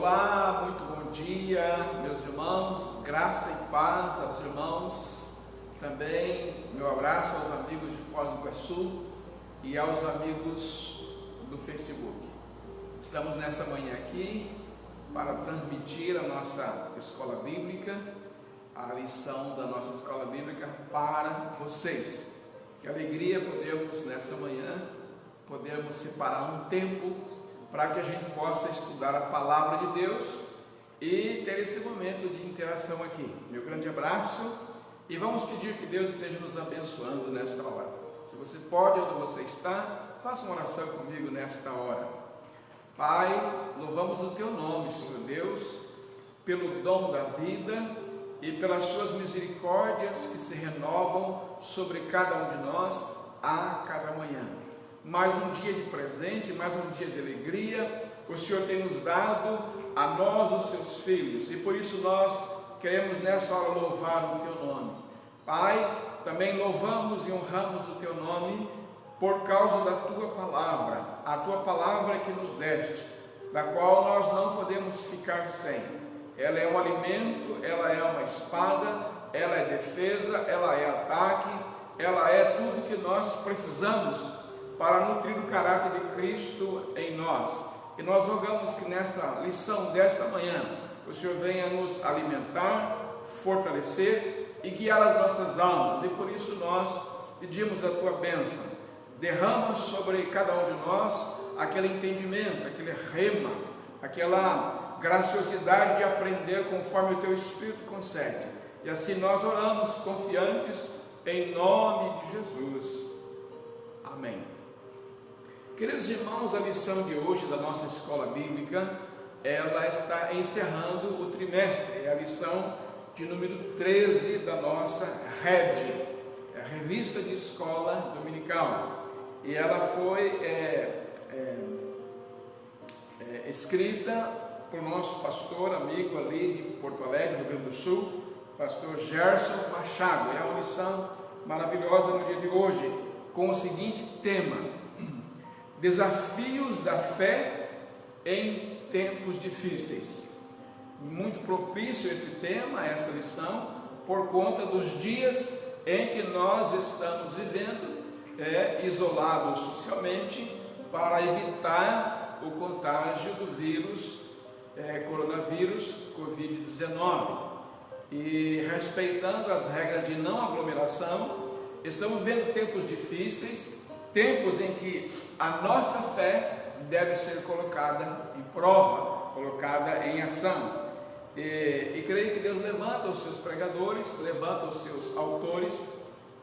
Olá, muito bom dia, meus irmãos, graça e paz aos irmãos, também meu abraço aos amigos de Foz do Iguaçu e aos amigos do Facebook. Estamos nessa manhã aqui para transmitir a nossa escola bíblica, a lição da nossa escola bíblica para vocês. Que alegria podermos nessa manhã, podermos separar um tempo para que a gente possa estudar a palavra de Deus e ter esse momento de interação aqui. Meu grande abraço e vamos pedir que Deus esteja nos abençoando nesta hora. Se você pode, onde você está, faça uma oração comigo nesta hora. Pai, louvamos o Teu nome, Senhor Deus, pelo dom da vida e pelas Suas misericórdias que se renovam sobre cada um de nós a cada manhã. Mais um dia de presente, mais um dia de alegria, o Senhor tem nos dado a nós, os Seus filhos, e por isso nós queremos nessa hora louvar o Teu nome. Pai, também louvamos e honramos o Teu nome por causa da Tua palavra, a Tua palavra que nos deste, da qual nós não podemos ficar sem. Ela é um alimento, ela é uma espada, ela é defesa, ela é ataque, ela é tudo que nós precisamos para nutrir o caráter de Cristo em nós. E nós rogamos que nessa lição desta manhã, o Senhor venha nos alimentar, fortalecer e guiar as nossas almas. E por isso nós pedimos a Tua bênção. Derrama sobre cada um de nós aquele entendimento, aquele rema, aquela graciosidade de aprender conforme o Teu Espírito concede. E assim nós oramos confiantes em nome de Jesus. Amém. Queridos irmãos, a lição de hoje da nossa escola bíblica, ela está encerrando o trimestre, é a lição de número 13 da nossa RED, a Revista de Escola Dominical, e ela foi escrita por nosso pastor, amigo ali de Porto Alegre, Rio Grande do Sul, pastor Gerson Machado. É uma lição maravilhosa no dia de hoje, com o seguinte tema: desafios da fé em tempos difíceis. Muito propício esse tema, essa lição, por conta dos dias em que nós estamos vivendo, isolados socialmente, para evitar o contágio do vírus, coronavírus, Covid-19. E respeitando as regras de não aglomeração, estamos vendo tempos difíceis, tempos em que a nossa fé deve ser colocada em prova, colocada em ação. E creio que Deus levanta os seus pregadores, levanta os seus autores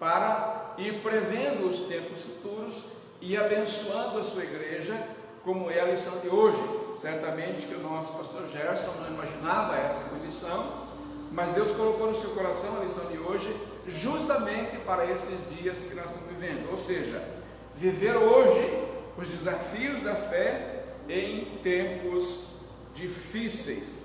para ir prevendo os tempos futuros e abençoando a sua igreja, como é a lição de hoje. Certamente que o nosso pastor Gerson não imaginava essa condição, mas Deus colocou no seu coração a lição de hoje justamente para esses dias que nós estamos vivendo, ou seja, viver hoje os desafios da fé em tempos difíceis.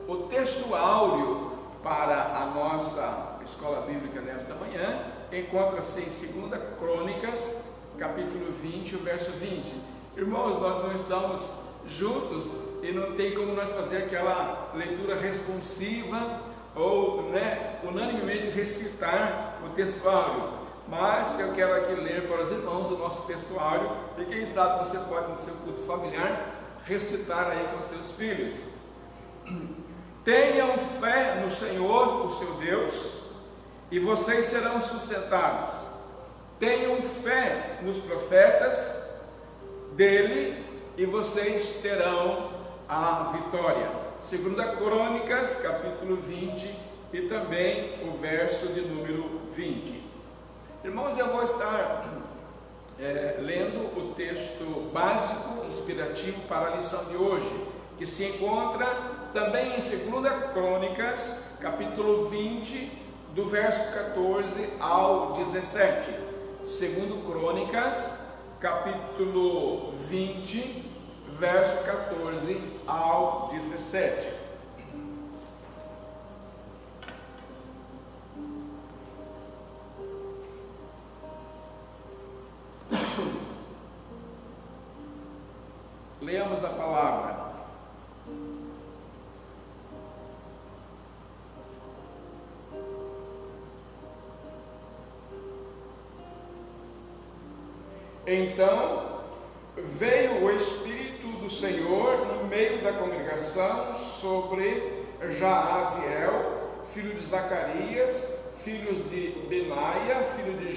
O texto áureo para a nossa escola bíblica nesta manhã encontra-se em 2 Crônicas, capítulo 20, o verso 20. Irmãos, nós não estamos juntos e não tem como nós fazer aquela leitura responsiva ou unanimemente recitar o texto áureo. Mas eu quero aqui ler para os irmãos o nosso textuário, e quem sabe você pode, no seu culto familiar, recitar aí com seus filhos. Tenham fé no Senhor, o seu Deus, e vocês serão sustentados. Tenham fé nos profetas dele, e vocês terão a vitória. 2 Crônicas, capítulo 20, e também o verso de número 20. Irmãos, eu vou estar lendo o texto básico, inspirativo para a lição de hoje, que se encontra também em 2 Crônicas, capítulo 20, do verso 14 ao 17. 2 Crônicas, capítulo 20, verso 14 ao 17. Leamos a palavra. Então veio o Espírito do Senhor no meio da congregação sobre Jaaziel, filho de Zacarias, filho de Benaia, filho de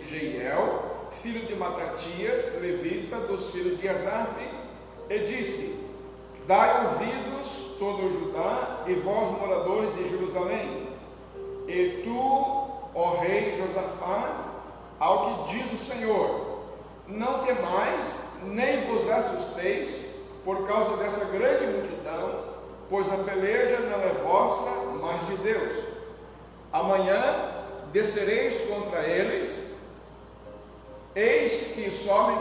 Jeiel, filho de Matatias, levita, dos filhos de Asaf, e disse: dai ouvidos, todo o Judá, e vós, moradores de Jerusalém, e tu, ó rei Josafá, ao que diz o Senhor: não temais, nem vos assusteis por causa dessa grande multidão, pois a peleja não é vossa, mas de Deus. Amanhã descereis contra eles, eis que sobem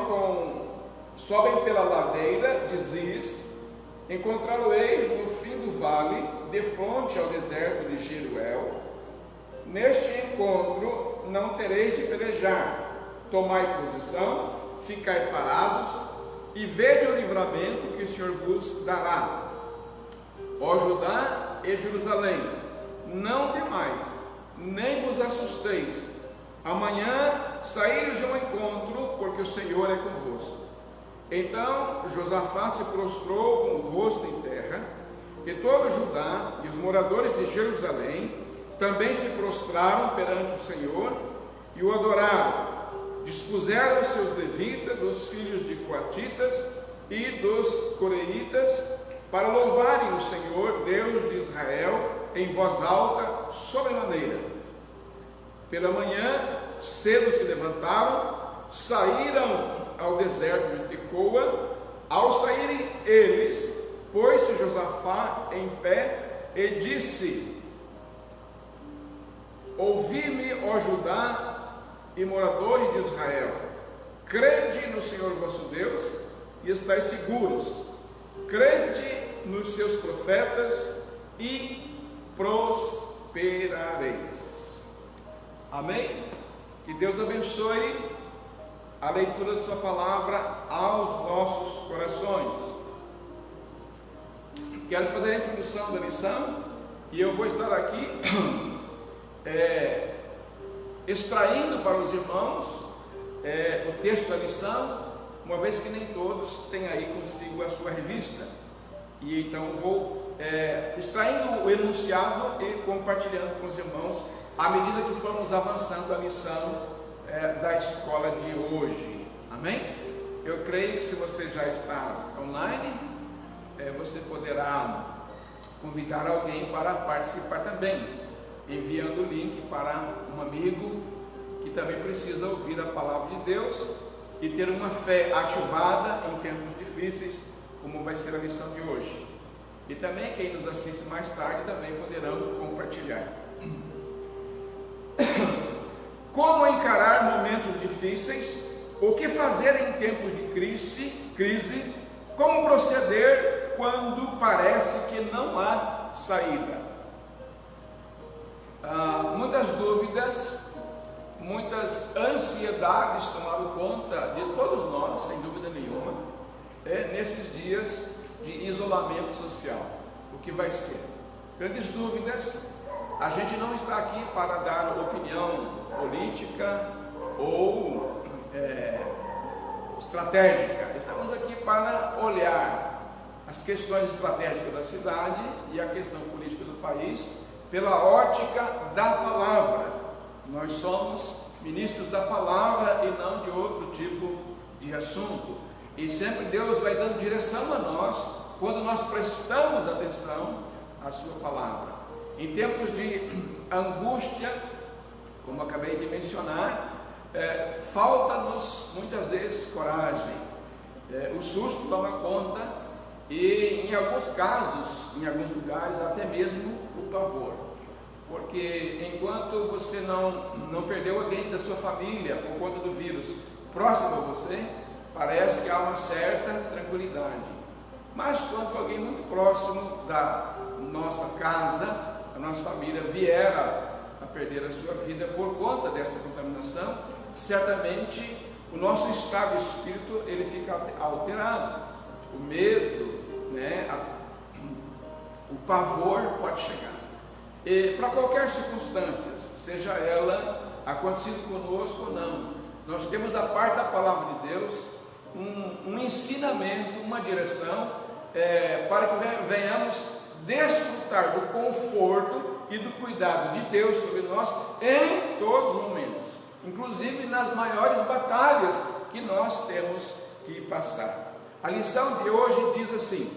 pela ladeira de Ziz, encontrá-lo-eis no fim do vale, defronte ao deserto de Jeruel. Neste encontro não tereis de pelejar. Tomai posição, ficai parados, e vede o livramento que o Senhor vos dará. Ó Judá e Jerusalém, não temais, nem vos assusteis. Amanhã saíreis ao encontro, porque o Senhor é convosco. Então Josafá se prostrou com o rosto em terra, e todo Judá e os moradores de Jerusalém também se prostraram perante o Senhor e o adoraram. Dispuseram os seus levitas, os filhos de Coatitas e dos Coreitas, para louvarem o Senhor, Deus de Israel, em voz alta, sobremaneira. Pela manhã, cedo se levantaram, saíram ao deserto de Tecoa. Ao saírem eles, pôs-se Josafá em pé e disse: ouvi-me, ó Judá e moradores de Israel, crede no Senhor vosso Deus e estáis seguros, crede nos seus profetas e prosperareis. Amém? Que Deus abençoe a leitura da sua palavra aos nossos corações. Quero fazer a introdução da lição e eu vou estar aqui extraindo para os irmãos o texto da lição, uma vez que nem todos têm aí consigo a sua revista, e então vou extraindo o enunciado e compartilhando com os irmãos à medida que formos avançando a lição da escola de hoje. Amém? Eu creio que se você já está online, você poderá convidar alguém para participar também, enviando o link para um amigo que também precisa ouvir a palavra de Deus e ter uma fé ativada em tempos difíceis, como vai ser a lição de hoje. E também quem nos assiste mais tarde também poderão compartilhar. Como encarar momentos difíceis, o que fazer em tempos de crise, como proceder quando parece que não há saída. Muitas dúvidas, muitas ansiedades tomaram conta de todos nós, sem dúvida nenhuma, nesses dias de isolamento social. O que vai ser? Grandes dúvidas. A gente não está aqui para dar opinião política ou estratégica. Estamos aqui para olhar as questões estratégicas da cidade e a questão política do país pela ótica da palavra. Nós somos ministros da palavra e não de outro tipo de assunto. E sempre Deus vai dando direção a nós quando nós prestamos atenção à sua palavra. Em tempos de angústia, como acabei de mencionar, falta-nos muitas vezes coragem. O susto toma conta e, em alguns casos, em alguns lugares, até mesmo o pavor. Porque enquanto você não perdeu alguém da sua família por conta do vírus próximo a você, parece que há uma certa tranquilidade. Mas quando alguém muito próximo da nossa casa, a nossa família, vier a perder a sua vida por conta dessa contaminação, certamente o nosso estado de espírito ele fica alterado. o medo, né, o pavor pode chegar. E para qualquer circunstância, seja ela acontecido conosco ou não, nós temos da parte da palavra de Deus um ensinamento, uma direção, para que venhamos desfrutar do conforto e do cuidado de Deus sobre nós em todos os momentos, inclusive nas maiores batalhas que nós temos que passar. A lição de hoje diz assim: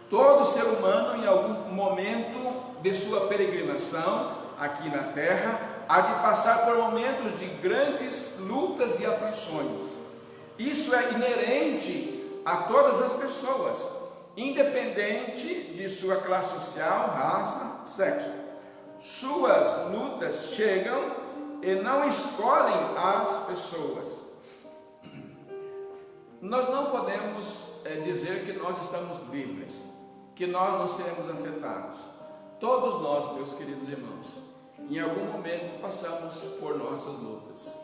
todo ser humano, em algum momento de sua peregrinação aqui na terra, há de passar por momentos de grandes lutas e aflições. Isso é inerente a todas as pessoas, independente de sua classe social, raça, sexo. Suas lutas chegam e não escolhem as pessoas. Nós não podemos dizer que nós estamos livres, que nós não seremos afetados. Todos nós, meus queridos irmãos, em algum momento passamos por nossas lutas.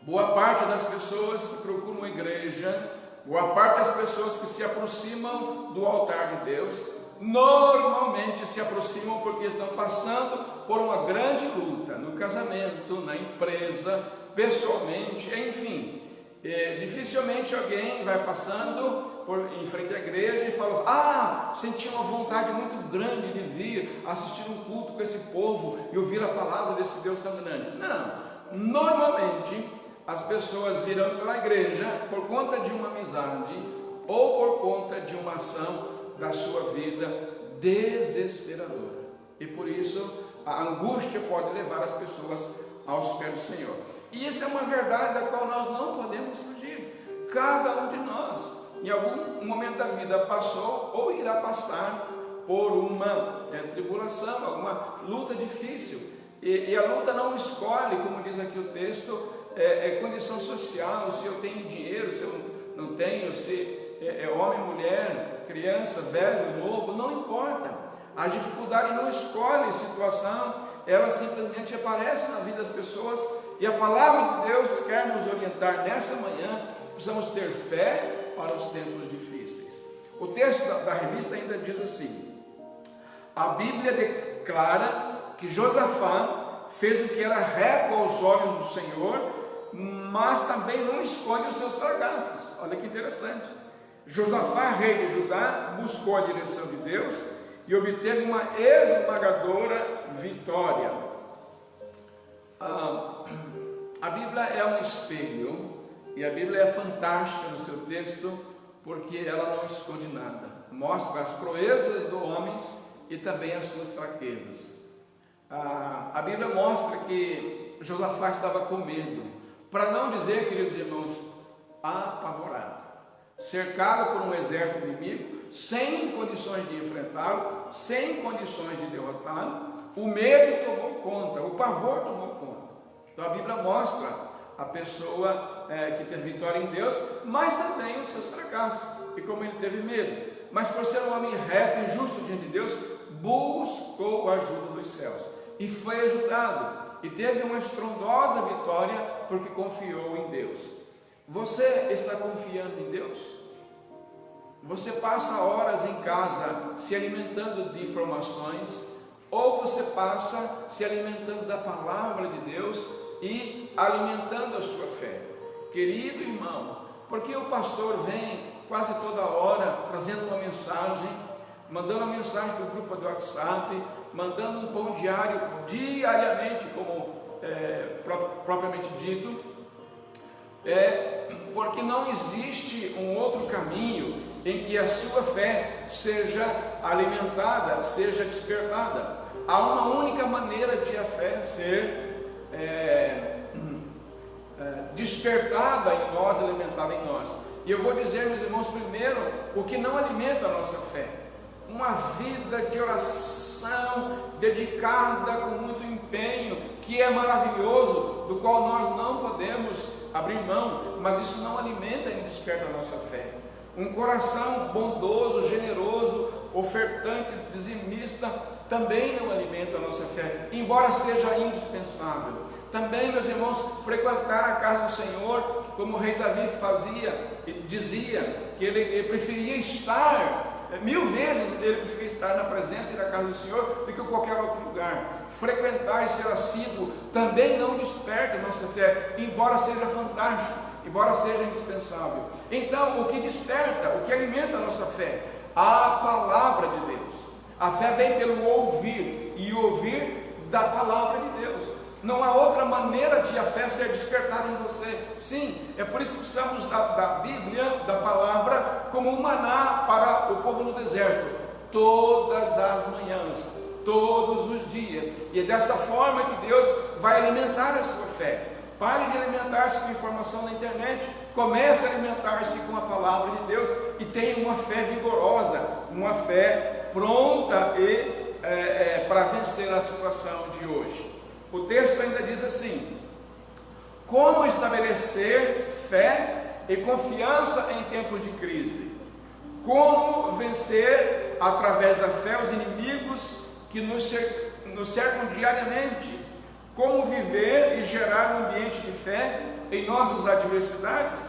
Boa parte das pessoas que procuram a igreja, boa parte das pessoas que se aproximam do altar de Deus, normalmente se aproximam porque estão passando por uma grande luta, no casamento, na empresa, pessoalmente, enfim. Dificilmente alguém vai passando em frente à igreja e fala: senti uma vontade muito grande de vir assistir um culto com esse povo e ouvir a palavra desse Deus tão grande. Não, normalmente as pessoas virão pela igreja por conta de uma amizade ou por conta de uma ação da sua vida desesperadora, e por isso a angústia pode levar as pessoas aos pés do Senhor. E isso é uma verdade da qual nós não podemos fugir. Cada um de nós, em algum momento da vida, passou ou irá passar por uma tribulação, alguma luta difícil. E a luta não escolhe, como diz aqui o texto, condição social, se eu tenho dinheiro, se eu não tenho, se é homem, mulher, criança, velho, novo, não importa. A dificuldade não escolhe situação, ela simplesmente aparece na vida das pessoas. E a palavra de Deus quer nos orientar nessa manhã. Precisamos ter fé para os tempos difíceis. O texto da revista ainda diz assim: a Bíblia declara que Josafá fez o que era reto aos olhos do Senhor, mas também não esconde os seus fracassos. Olha que interessante. Josafá, rei de Judá, buscou a direção de Deus e obteve uma esmagadora vitória. A Bíblia é um espelho, e a Bíblia é fantástica no seu texto, porque ela não esconde nada. Mostra as proezas dos homens e também as suas fraquezas. A Bíblia mostra que Josafá estava com medo, para não dizer, queridos irmãos, apavorado, cercado por um exército inimigo, sem condições de enfrentá-lo, sem condições de derrotá-lo. O medo tomou conta, o pavor tomou conta. Então a Bíblia mostra a pessoa que teve vitória em Deus, mas também os seus fracassos, e como ele teve medo. Mas por ser um homem reto e justo diante de Deus, buscou a ajuda dos céus e foi ajudado, e teve uma estrondosa vitória porque confiou em Deus. Você está confiando em Deus? Você passa horas em casa se alimentando de informações, ou você passa se alimentando da palavra de Deus e alimentando a sua fé? Querido irmão, porque o pastor vem quase toda hora trazendo uma mensagem, mandando uma mensagem para o grupo do WhatsApp, mandando um pão diário diariamente, como propriamente dito, porque não existe um outro caminho em que a sua fé seja alimentada, seja despertada. Há uma única maneira de a fé ser despertada em nós, alimentada em nós. E eu vou dizer, meus irmãos, primeiro, o que não alimenta a nossa fé: uma vida de oração dedicada com muito empenho, que é maravilhoso, do qual nós não podemos abrir mão, mas isso não alimenta e desperta a nossa fé. Um coração bondoso, generoso, ofertante, dizimista, também não alimenta a nossa fé, embora seja indispensável. Também, meus irmãos, frequentar a casa do Senhor, como o rei Davi dizia que ele preferia estar, 1000 vezes ele preferia estar na presença e na casa do Senhor do que em qualquer outro lugar. Frequentar e ser assíduo também não desperta a nossa fé, embora seja fantástico, embora seja indispensável. Então, o que desperta, o que alimenta a nossa fé? A palavra de Deus. A fé vem pelo ouvir, e ouvir da palavra de Deus. Não há outra maneira de a fé ser despertada em você. Sim, é por isso que precisamos da Bíblia, da palavra, como um maná para o povo no deserto, todas as manhãs, todos os dias. E é dessa forma que Deus vai alimentar a sua fé. Pare de alimentar-se com informação na internet, comece a alimentar-se com a palavra de Deus e tenha uma fé vigorosa, uma fé pronta para vencer a situação de hoje. O texto ainda diz assim: como estabelecer fé e confiança em tempos de crise? Como vencer através da fé os inimigos que nos cercam diariamente? Como viver e gerar um ambiente de fé em nossas adversidades?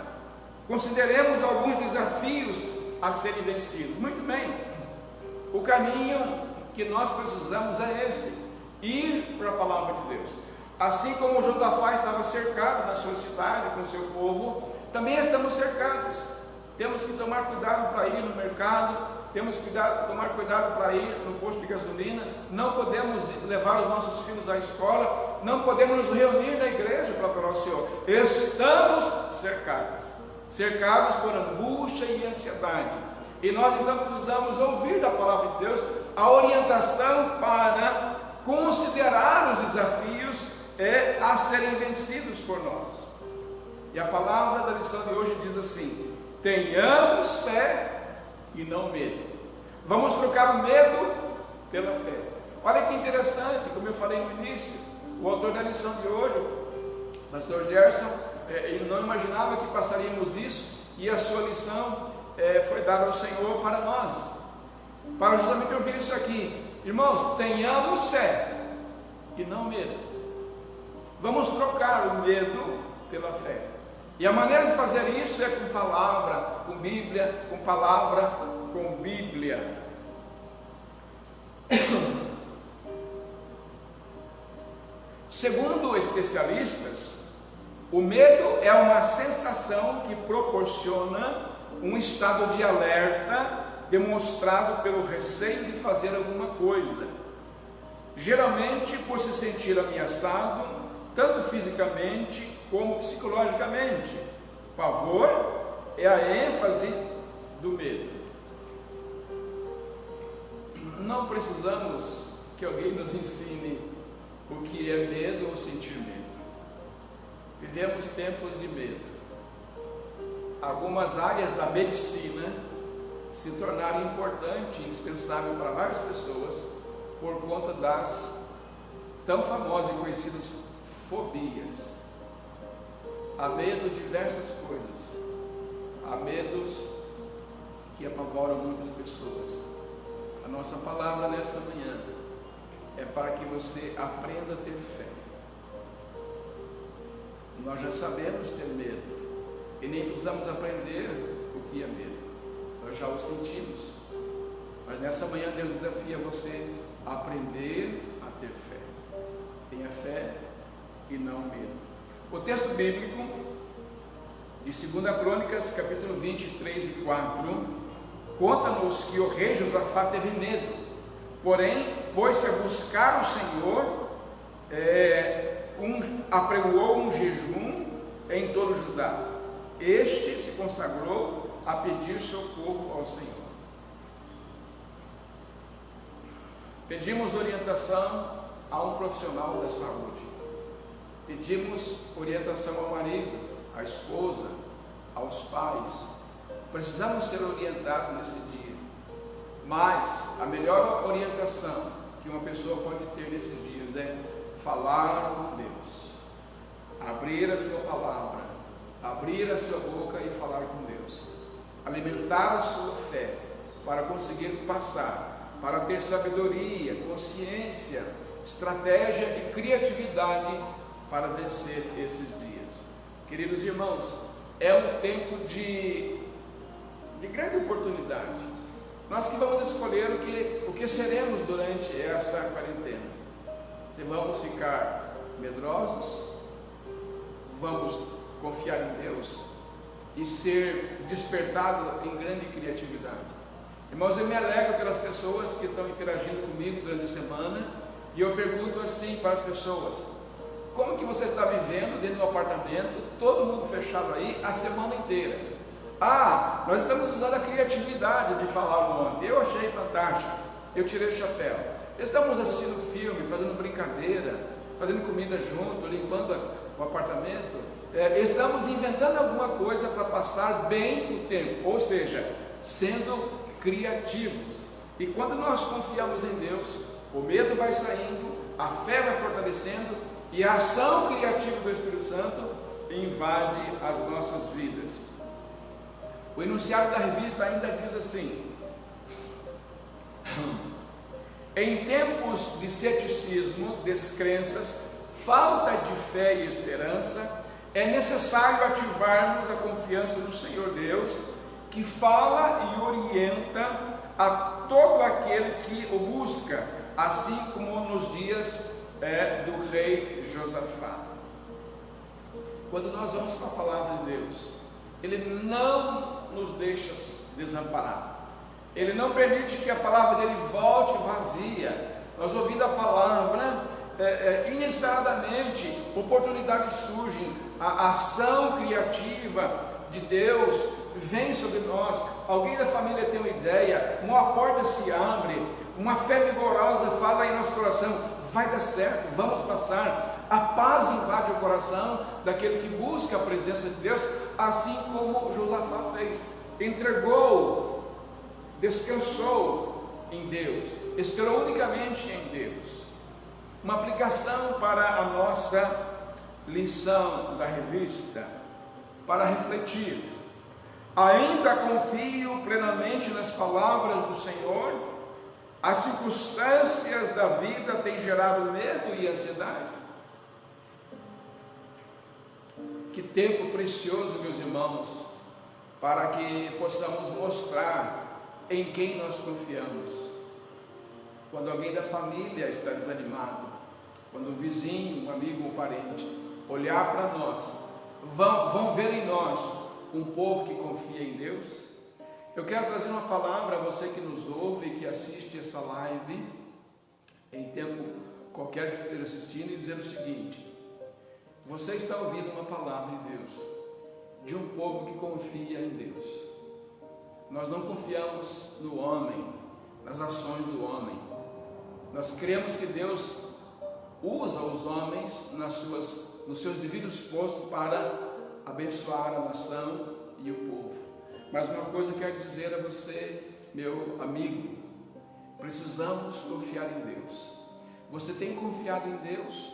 Consideremos alguns desafios a serem vencidos. Muito bem, o caminho que nós precisamos é esse: ir para a palavra de Deus. Assim como Josafá estava cercado na sua cidade com o seu povo, também estamos cercados. Temos que tomar cuidado para ir no mercado, temos que tomar cuidado para ir no posto de gasolina, não podemos levar os nossos filhos à escola, não podemos nos reunir na igreja para adorar o Senhor. Estamos cercados por angústia e ansiedade. E nós então precisamos ouvir da palavra de Deus a orientação para considerar os desafios a serem vencidos por nós. E a palavra da lição de hoje diz assim: tenhamos fé e não medo. Vamos trocar o medo pela fé. Olha que interessante, como eu falei no início, o autor da lição de hoje, o pastor Gerson, ele não imaginava que passaríamos isso, e a sua lição foi dada ao Senhor para nós, para justamente ouvir isso aqui. Irmãos, tenhamos fé e não medo. Vamos trocar o medo pela fé. E a maneira de fazer isso é com palavra, com Bíblia, com palavra, com Bíblia. Segundo especialistas, o medo é uma sensação que proporciona um estado de alerta demonstrado pelo receio de fazer alguma coisa, geralmente por se sentir ameaçado, tanto fisicamente como psicologicamente. Pavor é a ênfase do medo. Não precisamos que alguém nos ensine o que é medo ou sentir medo. Vivemos tempos de medo. Algumas áreas da medicina se tornaram importante e indispensável para várias pessoas por conta das tão famosas e conhecidas fobias. Há medo de diversas coisas. Há medos que apavoram muitas pessoas. A nossa palavra nesta manhã é para que você aprenda a ter fé. Nós já sabemos ter medo e nem precisamos aprender o que é medo. Nós já o sentimos. Mas nessa manhã Deus desafia você a aprender a ter fé. Tenha fé e não medo. O texto bíblico de 2 Crônicas, capítulo 23 e 4, conta-nos que o rei Josafá teve medo, porém, pôs-se a buscar o Senhor, apregoou um jejum em todo Judá. Este se consagrou a pedir socorro ao Senhor. Pedimos orientação a um profissional da saúde. Pedimos orientação ao marido, à esposa, aos pais. Precisamos ser orientados nesse dia. Mas a melhor orientação que uma pessoa pode ter nesses dias é falar com Deus. Abrir a sua palavra, abrir a sua boca e falar com Deus. Alimentar a sua fé para conseguir passar, para ter sabedoria, consciência, estratégia e criatividade para vencer esses dias. Queridos irmãos, é um tempo de grande oportunidade. Nós que vamos escolher o que seremos durante essa quarentena. Se vamos ficar medrosos, vamos confiar em Deus e ser despertado em grande criatividade. Irmãos, eu me alegro pelas pessoas que estão interagindo comigo durante a semana, e eu pergunto assim para as pessoas: como que você está vivendo dentro do apartamento, todo mundo fechado aí, a semana inteira? Ah, nós estamos usando a criatividade de falar um monte. Eu achei fantástico, eu tirei o chapéu. Estamos assistindo filme, fazendo brincadeira, fazendo comida junto, limpando o apartamento. Estamos inventando alguma coisa para passar bem o tempo, ou seja, sendo criativos. E quando nós confiamos em Deus, o medo vai saindo, a fé vai fortalecendo e a ação criativa do Espírito Santo invade as nossas vidas. O enunciado da revista ainda diz assim: em tempos de ceticismo, descrenças, falta de fé e esperança, é necessário ativarmos a confiança no Senhor Deus, que fala e orienta a todo aquele que o busca, assim como nos dias do rei Josafá. Quando nós vamos para a palavra de Deus, Ele não nos deixa desamparados. Ele não permite que a palavra dele volte vazia. Nós ouvindo a palavra, inesperadamente, oportunidades surgem, a ação criativa de Deus vem sobre nós. Alguém da família tem uma ideia, uma porta se abre, uma fé vigorosa fala em nosso coração: vai dar certo, vamos passar. A paz invade o coração daquele que busca a presença de Deus, assim como Josafá fez. Entregou, descansou em Deus, esperou unicamente em Deus. Uma aplicação para a nossa lição da revista, para refletir: ainda confio plenamente nas palavras do Senhor? As circunstâncias da vida têm gerado medo e ansiedade? Que tempo precioso, meus irmãos, para que possamos mostrar em quem nós confiamos. Quando alguém da família está desanimado, quando um vizinho, um amigo, um parente olhar para nós, vão ver em nós um povo que confia em Deus. Eu quero trazer uma palavra a você que nos ouve e que assiste essa live, em tempo qualquer que esteja assistindo, e dizer o seguinte: você está ouvindo uma palavra de Deus, de um povo que confia em Deus. Nós não confiamos no homem, nas ações do homem. Nós cremos que Deus usa os homens nos seus devidos postos para abençoar a nação e o povo. Mas uma coisa eu quero dizer a você, meu amigo: precisamos confiar em Deus. Você tem confiado em Deus?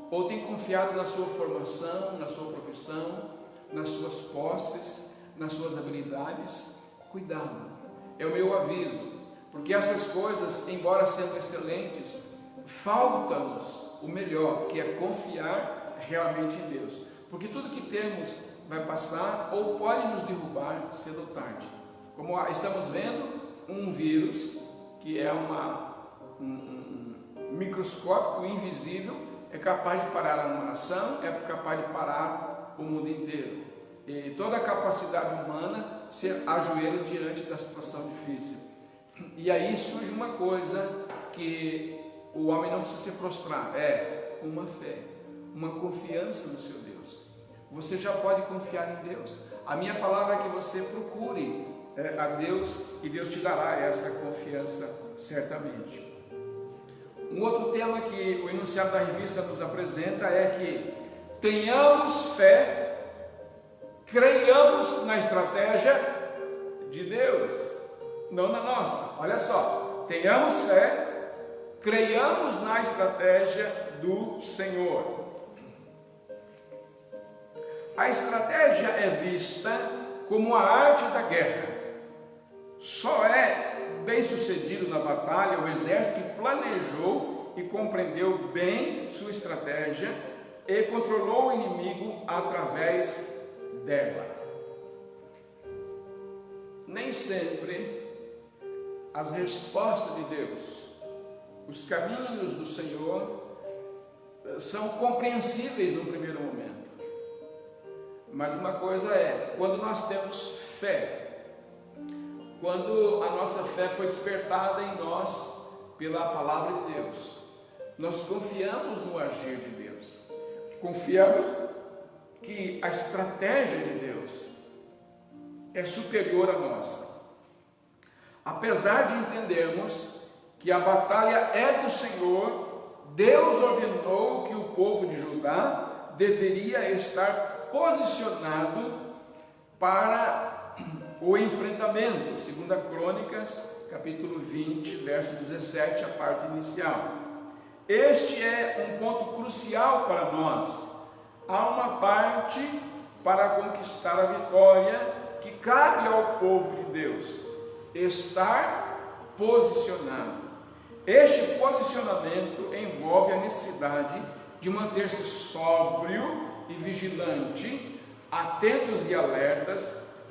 Ou tem confiado na sua formação, na sua profissão, nas suas posses, nas suas habilidades? Cuidado, é o meu aviso, porque essas coisas, embora sendo excelentes, falta-nos o melhor, que é confiar realmente em Deus, porque tudo que temos vai passar ou pode nos derrubar cedo ou tarde. Como estamos vendo, um vírus que é um microscópico invisível, é capaz de parar uma nação, é capaz de parar o mundo inteiro. E toda a capacidade humana se ajoelha diante da situação difícil. E aí surge uma coisa que o homem não precisa se prostrar: é uma fé, uma confiança no seu Deus. Você já pode confiar em Deus. A minha palavra é que você procure a Deus, e Deus te dará essa confiança certamente. Um outro tema que o enunciado da revista nos apresenta é que tenhamos fé, creiamos na estratégia de Deus, não na nossa. Olha só, tenhamos fé, creiamos na estratégia do Senhor. A estratégia é vista como a arte da guerra, Só é bem sucedido na batalha o exército que planejou e compreendeu bem sua estratégia e controlou o inimigo através dela. Nem sempre as respostas de Deus, os caminhos do Senhor são compreensíveis no primeiro momento. Mas uma coisa é, quando nós temos fé, quando a nossa fé foi despertada em nós pela palavra de Deus, nós confiamos no agir de Deus, confiamos que a estratégia de Deus é superior à nossa. Apesar de entendermos que a batalha é do Senhor, Deus ordenou que o povo de Judá deveria estar posicionado para o enfrentamento. 2 Crônicas, capítulo 20, verso 17, a parte inicial. Este é um ponto crucial para nós. Há uma parte para conquistar a vitória que cabe ao povo de Deus: estar posicionado. Este posicionamento envolve a necessidade de manter-se sóbrio e vigilante, atentos e alertas,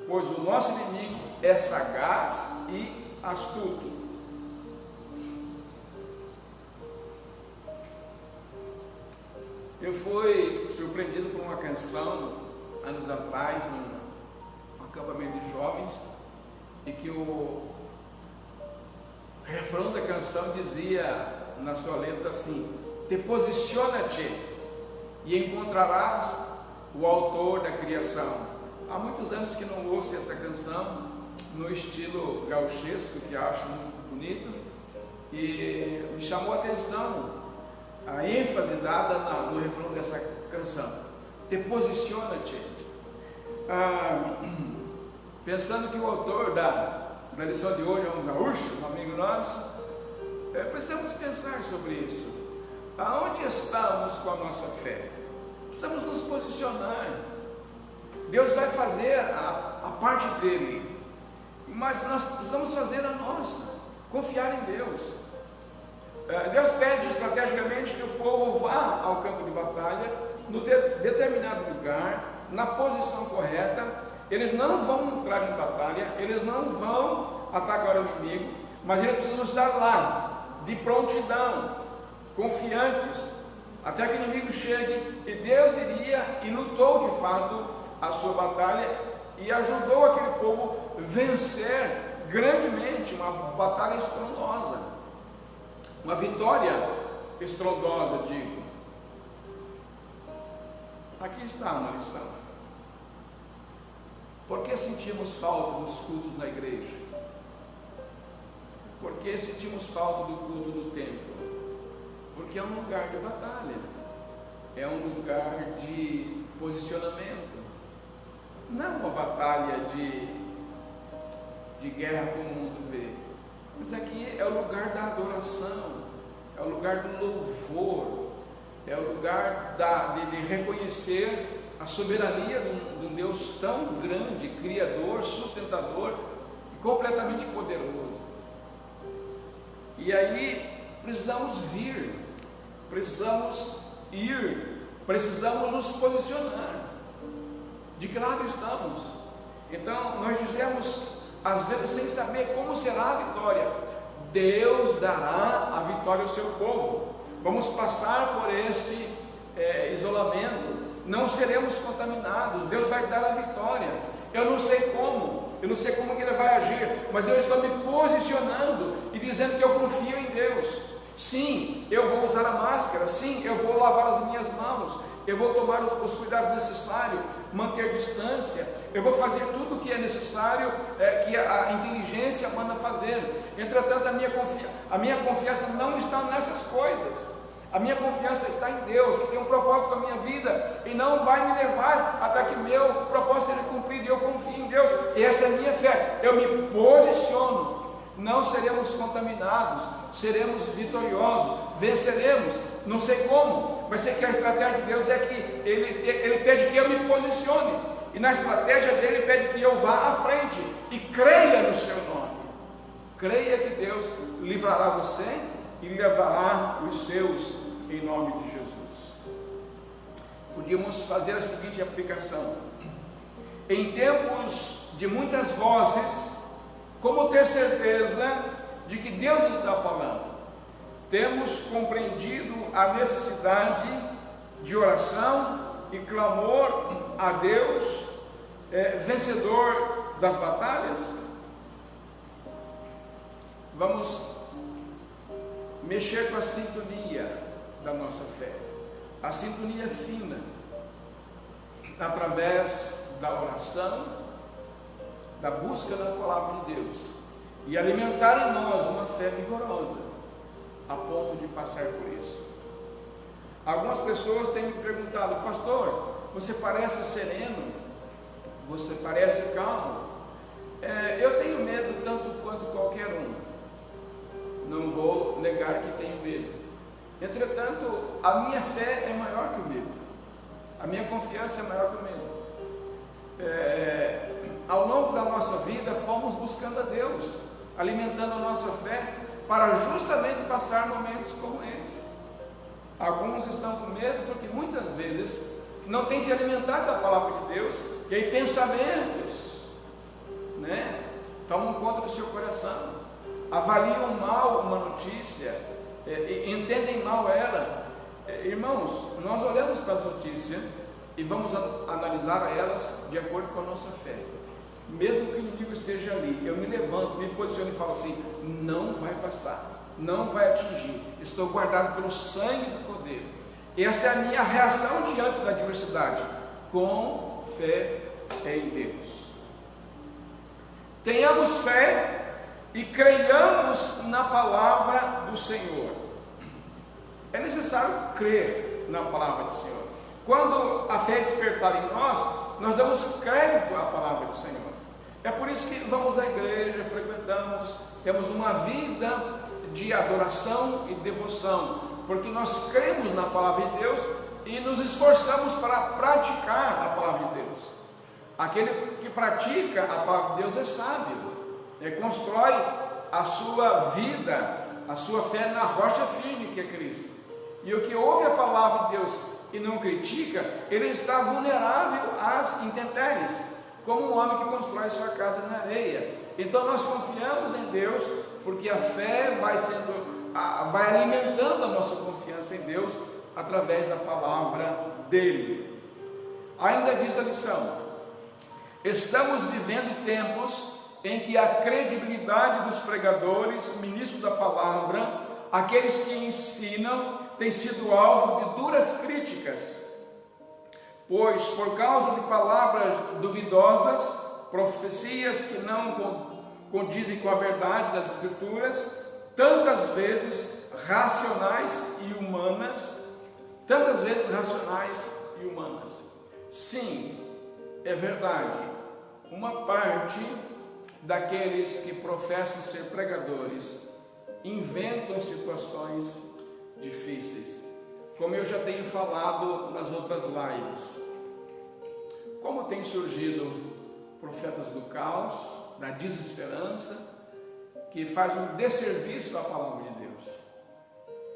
pois o nosso inimigo é sagaz e astuto. Eu fui surpreendido por uma canção anos atrás num acampamento de jovens, e que o refrão da canção dizia na sua letra assim: te posiciona-te e encontrarás o autor da criação. Há muitos anos que não ouço essa canção no estilo gauchesco, que acho muito bonito, e me chamou a atenção a ênfase dada no refrão dessa canção: te posiciona-te. Pensando que o autor da lição de hoje é um gaúcho, um amigo nosso, precisamos pensar sobre isso. Aonde estamos com a nossa fé? Precisamos nos posicionar. Deus vai fazer a parte dele, mas nós precisamos fazer a nossa, confiar em Deus. Deus pede estrategicamente que o povo vá ao campo de batalha, no determinado lugar, na posição correta. Eles não vão entrar em batalha, eles não vão atacar o inimigo, mas eles precisam estar lá, de prontidão, confiantes, até que o inimigo chegue. E Deus iria e lutou de fato a sua batalha e ajudou aquele povo a vencer grandemente, uma batalha estrondosa, uma vitória estrondosa, digo. Aqui está uma lição. Por que sentimos falta dos cultos na igreja? Por que sentimos falta do culto no templo? Porque é um lugar de batalha, é um lugar de posicionamento, não uma batalha de guerra como o mundo vê, mas aqui é o lugar da adoração, é o lugar do louvor, é o lugar de reconhecer a soberania de um Deus tão grande, criador, sustentador e completamente poderoso. E aí precisamos vir, precisamos ir, precisamos nos posicionar. De que lado estamos? Então nós dizemos, às vezes sem saber como será a vitória: Deus dará a vitória ao seu povo. Vamos passar por esse isolamento, não seremos contaminados, Deus vai dar a vitória. Eu não sei como que Ele vai agir, mas eu estou me posicionando e dizendo que eu confio em Deus. Sim, eu vou usar a máscara, sim, eu vou lavar as minhas mãos, eu vou tomar os cuidados necessários, manter distância, eu vou fazer tudo o que é necessário, que a inteligência manda fazer. Entretanto, a minha confiança não está nessas coisas. A minha confiança está em Deus, que tem um propósito com a minha vida e não vai me levar até que meu propósito seja cumprido. E eu confio em Deus, e essa é a minha fé. Eu me posiciono. Não seremos contaminados, seremos vitoriosos, venceremos. Não sei como, mas sei que a estratégia de Deus é que Ele pede que eu me posicione, e na estratégia dele Ele pede que eu vá à frente e creia no seu nome. Creia que Deus livrará você e levará os seus em nome de Jesus. Podíamos fazer a seguinte aplicação: em tempos de muitas vozes, como ter certeza de que Deus está falando? Temos compreendido a necessidade de oração e clamor a Deus, vencedor das batalhas? Vamos mexer com a sintonia da nossa fé, a sintonia fina, através da oração, da busca da palavra de Deus, e alimentar em nós uma fé vigorosa, a ponto de passar por isso. Algumas pessoas têm me perguntado: pastor, você parece sereno, você parece calmo. Eu tenho medo tanto quanto qualquer um, não vou negar que tenho medo. Entretanto, a minha fé é maior que o medo, a minha confiança é maior que o medo. Ao longo da nossa vida, fomos buscando a Deus, alimentando a nossa fé, para justamente passar momentos como esse. Alguns estão com medo porque muitas vezes não têm se alimentado da palavra de Deus, e aí pensamentos, tomam conta do seu coração, avaliam mal uma notícia, entendem mal ela. Irmãos, nós olhamos para as notícias e vamos analisar elas de acordo com a nossa fé. Mesmo que o inimigo esteja ali, eu me levanto, me posiciono e falo assim: não vai passar, não vai atingir, estou guardado pelo sangue do Cordeiro. Essa é a minha reação diante da adversidade, com fé em Deus. Tenhamos fé e creiamos na palavra do Senhor. É necessário crer na palavra do Senhor. Quando a fé despertar em nós, nós damos crédito à palavra do Senhor. É por isso que vamos à igreja, frequentamos, temos uma vida de adoração e devoção, porque nós cremos na palavra de Deus e nos esforçamos para praticar a palavra de Deus. Aquele que pratica a palavra de Deus é sábio, constrói a sua vida, a sua fé na rocha firme que é Cristo. E o que ouve a palavra de Deus e não critica, ele está vulnerável às intempéries, como um homem que constrói sua casa na areia. Então nós confiamos em Deus, porque a fé vai alimentando a nossa confiança em Deus através da palavra dele. Ainda diz a lição: estamos vivendo tempos em que a credibilidade dos pregadores, ministros da palavra, aqueles que ensinam, tem sido alvo de duras críticas, pois por causa de palavras duvidosas, profecias que não condizem com a verdade das Escrituras, tantas vezes racionais e humanas. Sim, é verdade, uma parte daqueles que professam ser pregadores inventam situações difíceis, como eu já tenho falado nas outras lives. Como tem surgido profetas do caos, da desesperança, que faz um desserviço à palavra de Deus.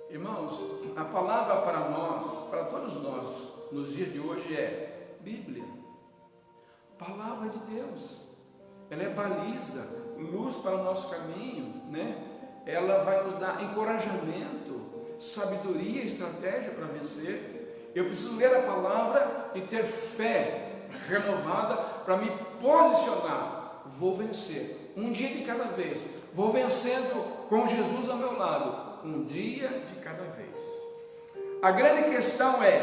Irmãos, a palavra para nós, para todos nós, nos dias de hoje é Bíblia, palavra de Deus. Ela é baliza, luz para o nosso caminho, Ela vai nos dar encorajamento, sabedoria, estratégia para vencer. Eu preciso ler a palavra e ter fé renovada para me posicionar. Vou vencer, um dia de cada vez. Vou vencendo com Jesus ao meu lado, um dia de cada vez. A grande questão é: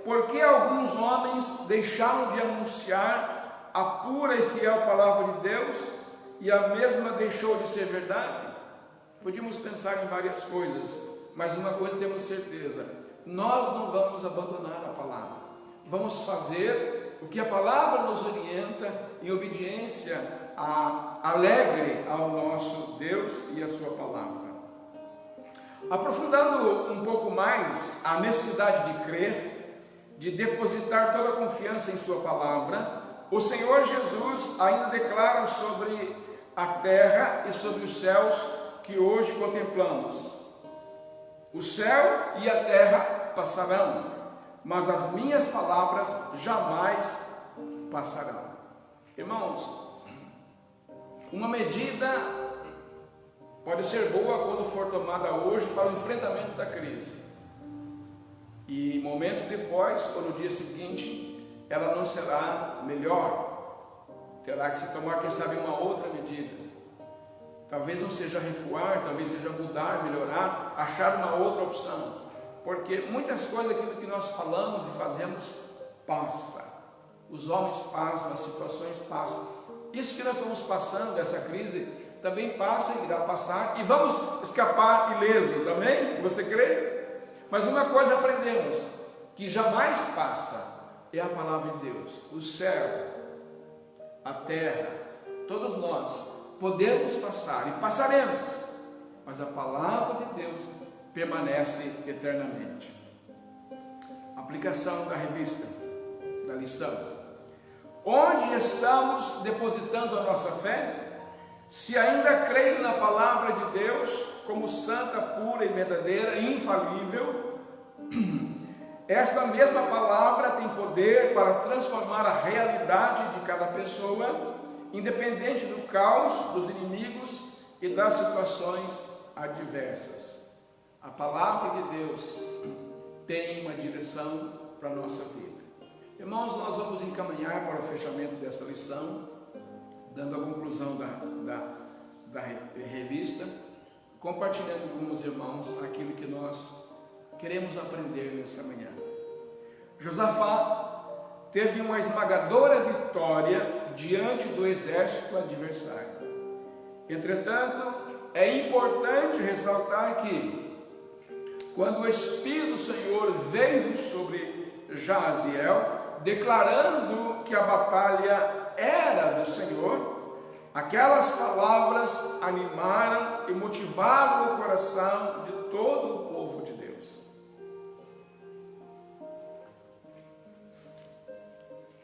por que alguns homens deixaram de anunciar a pura e fiel palavra de Deus e a mesma deixou de ser verdade? Podíamos pensar em várias coisas, mas uma coisa temos certeza: nós não vamos abandonar a palavra. Vamos fazer o que a palavra nos orienta, em obediência alegre ao nosso Deus e à sua palavra. Aprofundando um pouco mais a necessidade de crer, de depositar toda a confiança em sua palavra, o Senhor Jesus ainda declara sobre a terra e sobre os céus que hoje contemplamos. O céu e a terra passarão, mas as minhas palavras jamais passarão. Irmãos, uma medida pode ser boa quando for tomada hoje para o enfrentamento da crise. E momentos depois, ou no dia seguinte, ela não será melhor. Terá que se tomar, quem sabe, uma outra medida. Talvez não seja recuar, talvez seja mudar, melhorar, achar uma outra opção. Porque muitas coisas daquilo que nós falamos e fazemos passa. Os homens passam, as situações passam. Isso que nós estamos passando, essa crise, também passa e irá passar. E vamos escapar ilesos, amém? Você crê? Mas uma coisa aprendemos, que jamais passa, é a palavra de Deus. O céu, a terra, todos nós podemos passar e passaremos, mas a palavra de Deus permanece eternamente. Aplicação da revista, da lição. Onde estamos depositando a nossa fé? Se ainda creio na palavra de Deus como santa, pura e verdadeira e infalível, esta mesma palavra tem poder para transformar a realidade de cada pessoa, independente do caos, dos inimigos e das situações adversas. A palavra de Deus tem uma direção para a nossa vida. Irmãos, nós vamos encaminhar para o fechamento desta lição, dando a conclusão da revista, compartilhando com os irmãos aquilo que nós queremos aprender nessa manhã. Josafá teve uma esmagadora vitória diante do exército adversário. Entretanto, é importante ressaltar que, quando o Espírito do Senhor veio sobre Jaziel, declarando que a batalha era do Senhor, aquelas palavras animaram e motivaram o coração de todo o povo de Deus.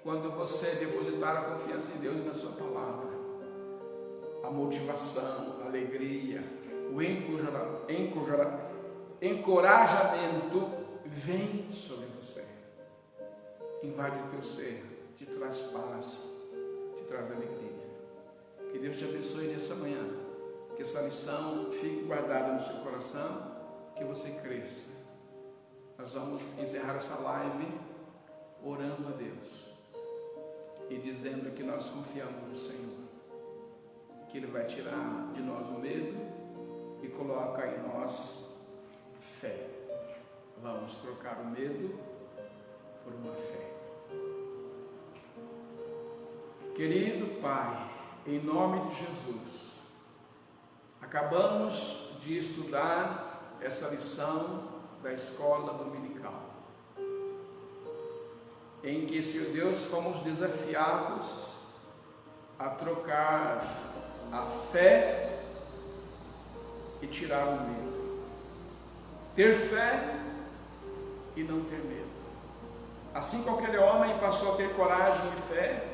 Quando você depositar a confiança em Deus e na sua palavra, a motivação, a alegria, o encorajamento vem sobre você, invade o teu ser, te traz paz, te traz alegria. Que Deus te abençoe nessa manhã, que essa lição fique guardada no seu coração, que você cresça. Nós vamos encerrar essa live orando a Deus e dizendo que nós confiamos no Senhor, que Ele vai tirar de nós o medo e coloca em nós fé. Vamos trocar o medo por uma fé. Querido Pai, em nome de Jesus, acabamos de estudar essa lição da escola dominical, em que, Senhor Deus, fomos desafiados a trocar a fé e tirar o medo, ter fé e não ter medo. Assim como aquele homem passou a ter coragem e fé,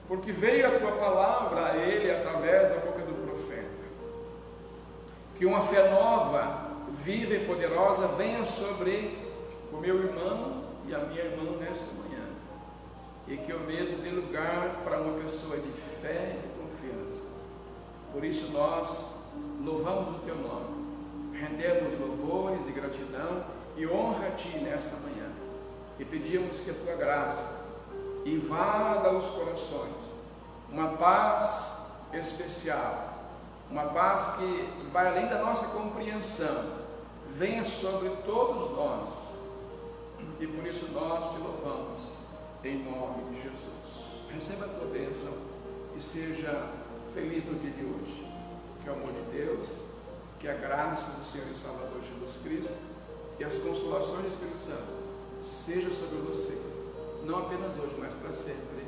porque veio a tua palavra a ele através da boca do profeta. Que uma fé nova, viva e poderosa venha sobre o meu irmão e a minha irmã nesta manhã, e que o medo dê lugar para uma pessoa de fé e de confiança. Por isso nós louvamos o teu nome, rendemos louvores e gratidão e honra a ti nesta manhã, e pedimos que a tua graça invada os corações, uma paz especial, uma paz que vai além da nossa compreensão, venha sobre todos nós, e por isso nós te louvamos em nome de Jesus. Receba a tua bênção e seja feliz no dia de hoje. Que o amor de Deus, que a graça do Senhor e Salvador Jesus Cristo e as consolações do Espírito Santo seja sobre você, não apenas hoje, mas para sempre.